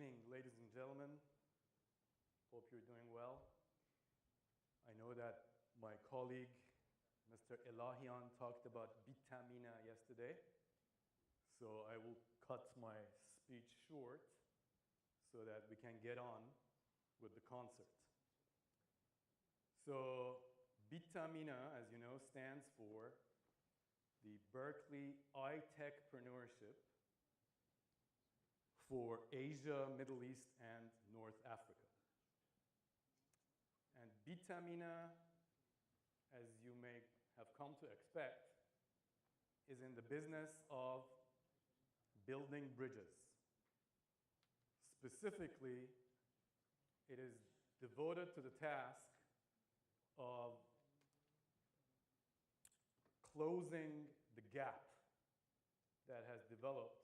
evening, ladies and gentlemen. Hope you're doing well. I know that my colleague, Mr. Elahian, talked about BIT-AMENA yesterday, so I will cut my speech short so that we can get on with the concert. So BIT-AMENA, as you know, stands for the Berkeley iTechpreneurship for Asia, Middle East, and North Africa. And BIT-AMENA, as you may have come to expect, is in the business of building bridges. Specifically, it is devoted to the task of closing the gap that has developed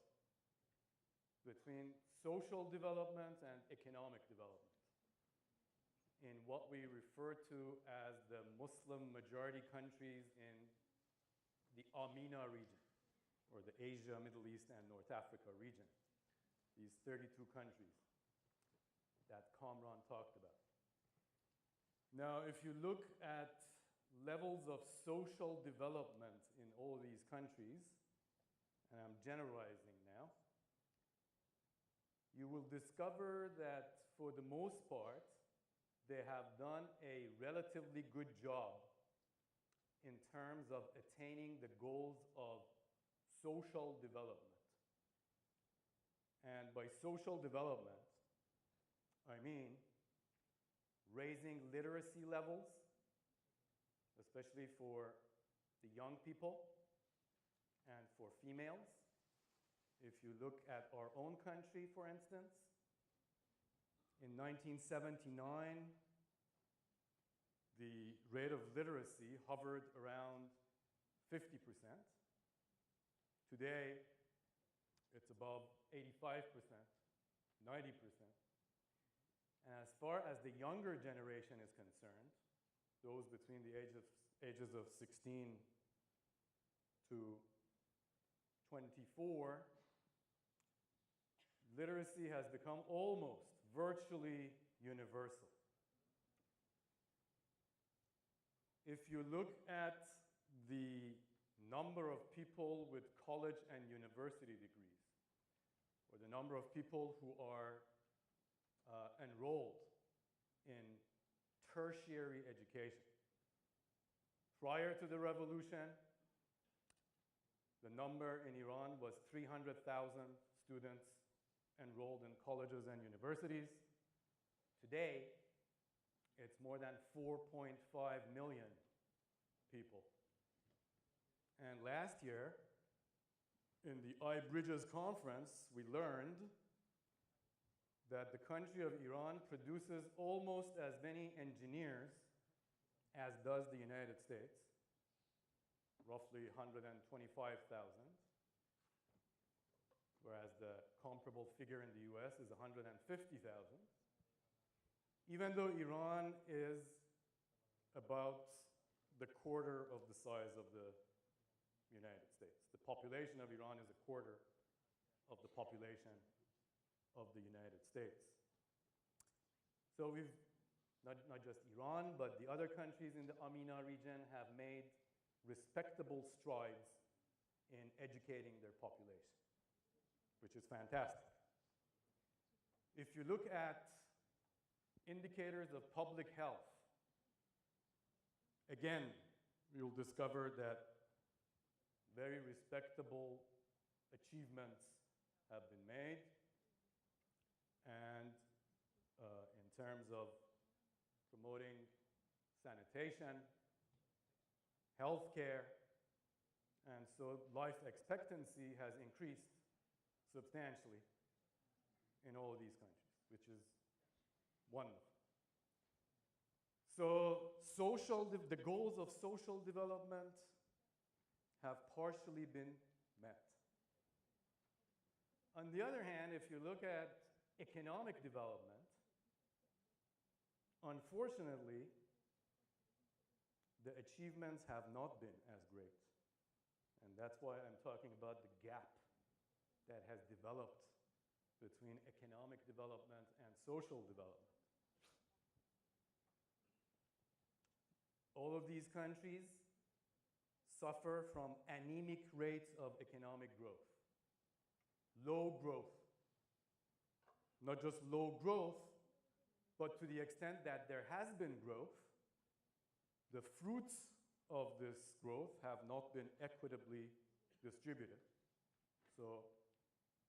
between social development and economic development in what we refer to as the Muslim majority countries in the AMENA region, or the Asia, Middle East, and North Africa region. These 32 countries that Kamran talked about. Now, if you look at levels of social development in all these countries, and I'm generalizing now, you will discover that for the most part, they have done a relatively good job in terms of attaining the goals of social development. And by social development, I mean raising literacy levels, especially for the young people and for females. If you look at our own country, for instance, in 1979, the rate of literacy hovered around 50%. Today, it's above 85%, 90%. And as far as the younger generation is concerned, those between the ages of 16 to 24, literacy has become almost virtually universal. If you look at the number of people with college and university degrees, or the number of people who are enrolled in tertiary education, prior to the revolution, the number in Iran was 300,000 students enrolled in colleges and universities. Today, it's more than 4.5 million people. And last year, in the iBRIDGE conference, we learned that the country of Iran produces almost as many engineers as does the United States, roughly 125,000. Whereas the comparable figure in the US is 150,000. Even though Iran is about the quarter of the size of the United States. The population of Iran is a quarter of the population of the United States. So we've, not just Iran, but the other countries in the AMENA region have made respectable strides in educating their population, which is fantastic. If you look at indicators of public health, again, you'll discover that very respectable achievements have been made. And in terms of promoting sanitation, healthcare, and so life expectancy has increased substantially in all of these countries, which is wonderful. So the goals of social development have partially been met. On the other hand, if you look at economic development, unfortunately, the achievements have not been as great. And that's why I'm talking about the gap that has developed between economic development and social development. All of these countries suffer from anemic rates of economic growth. Low growth. Not just low growth, but to the extent that there has been growth, the fruits of this growth have not been equitably distributed. So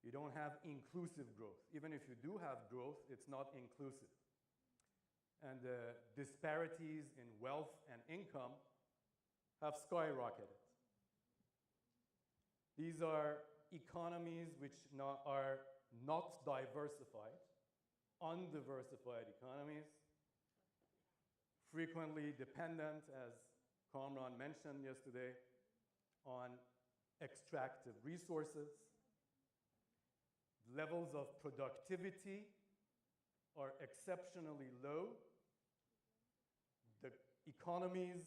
you don't have inclusive growth. Even if you do have growth, it's not inclusive. And the disparities in wealth and income have skyrocketed. These are economies which are not diversified, undiversified economies, frequently dependent, as Kamran mentioned yesterday, on extractive resources. Levels of productivity are exceptionally low. The economies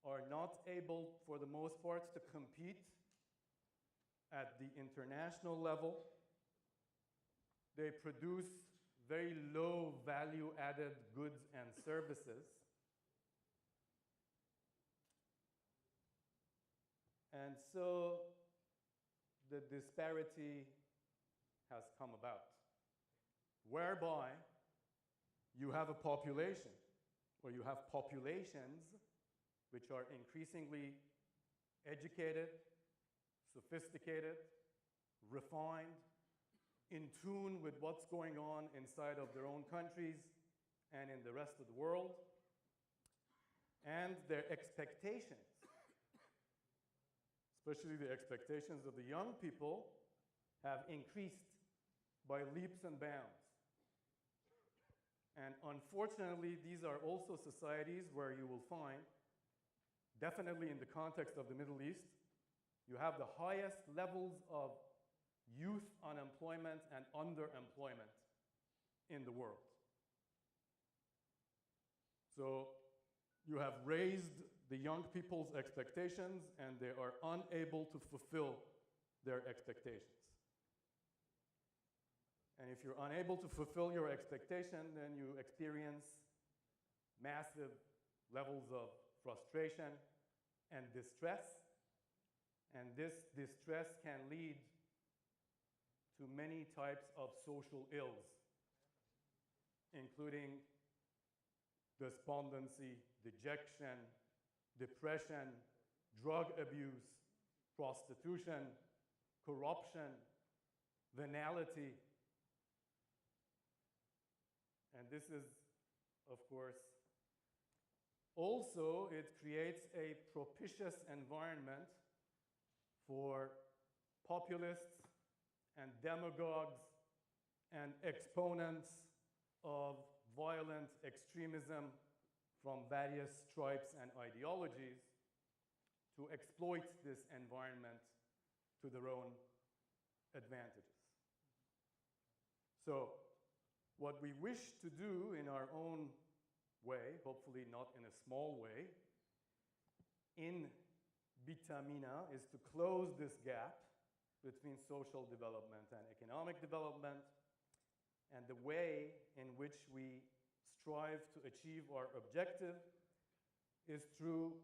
are not able, for the most part, to compete at the international level. They produce very low value-added goods and services. And so the disparity has come about, whereby you have a population, or you have populations which are increasingly educated, sophisticated, refined, in tune with what's going on inside of their own countries and in the rest of the world, and their expectations, especially the expectations of the young people, have increased by leaps and bounds. And unfortunately, these are also societies where you will find, definitely in the context of the Middle East, you have the highest levels of youth unemployment and underemployment in the world. So you have raised the young people's expectations, and they are unable to fulfill their expectations. And if you're unable to fulfill your expectation, then you experience massive levels of frustration and distress. And this distress can lead to many types of social ills, including despondency, dejection, depression, drug abuse, prostitution, corruption, venality. And this is, of course, also it creates a propitious environment for populists and demagogues and exponents of violent extremism from various stripes and ideologies to exploit this environment to their own advantages. So what we wish to do in our own way, hopefully not in a small way, in BIT-AMENA is to close this gap between social development and economic development, and the way in which we strive to achieve our objective is through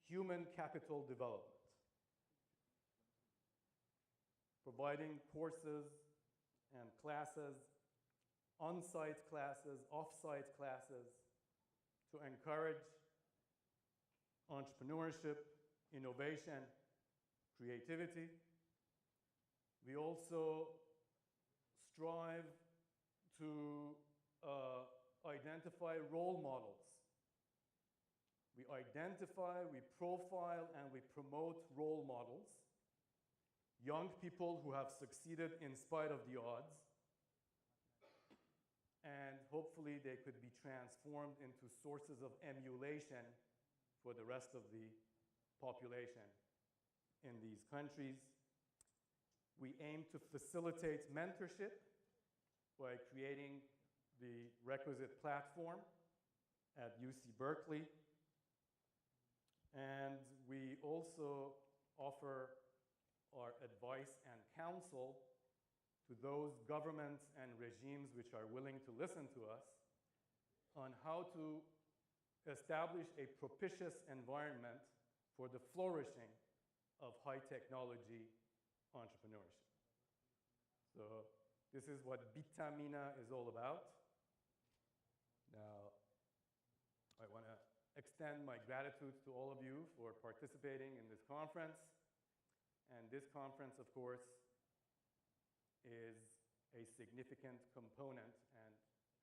human capital development, providing courses and classes, on-site classes, off-site classes, to encourage entrepreneurship, innovation, creativity. We also strive to identify role models. We identify, we profile, and we promote role models, young people who have succeeded in spite of the odds, and hopefully they could be transformed into sources of emulation for the rest of the population in these countries. We aim to facilitate mentorship by creating the requisite platform at UC Berkeley. And we also offer our advice and counsel to those governments and regimes which are willing to listen to us on how to establish a propitious environment for the flourishing of high technology entrepreneurship. So this is what BIT-AMENA is all about. Now, I want to extend my gratitude to all of you for participating in this conference. And this conference, of course, is a significant component and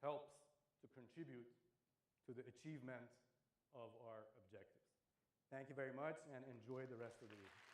helps to contribute to the achievement of our objectives. Thank you very much, and enjoy the rest of the week.